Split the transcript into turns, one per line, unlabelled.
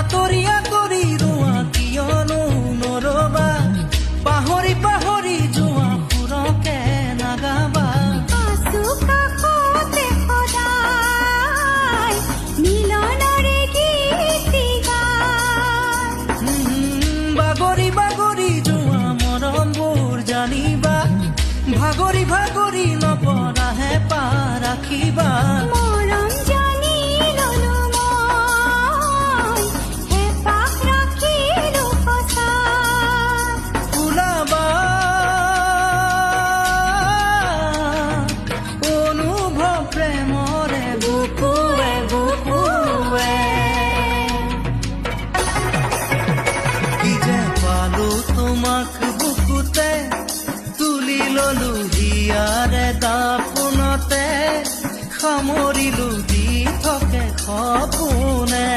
আতৰিয়া কৰি ৰোৱা কিয়নো নৰবা পাহৰি পাহৰি যোৱা সুৰকে নাগাবা
আছো কাষতে সদায় মিলনৰে গীত গায়।
বাগৰি বাগৰি যোৱা মৰমবোৰ জানিবা ভাগৰি ভাগৰি নপৰাহে পাৰ ৰাখিবা
মৰম জানি ললো মই হেঁপাহ ৰাখিলো সঁচা
ওলাবা অনুভৱ প্ৰেমৰে বুকুৱে বুকুৱে কি যে পালো তোমাক বুকুতে তুলি ললো হিয়াৰে দাপোনতে সামৰিলো দি থাকে সপোনে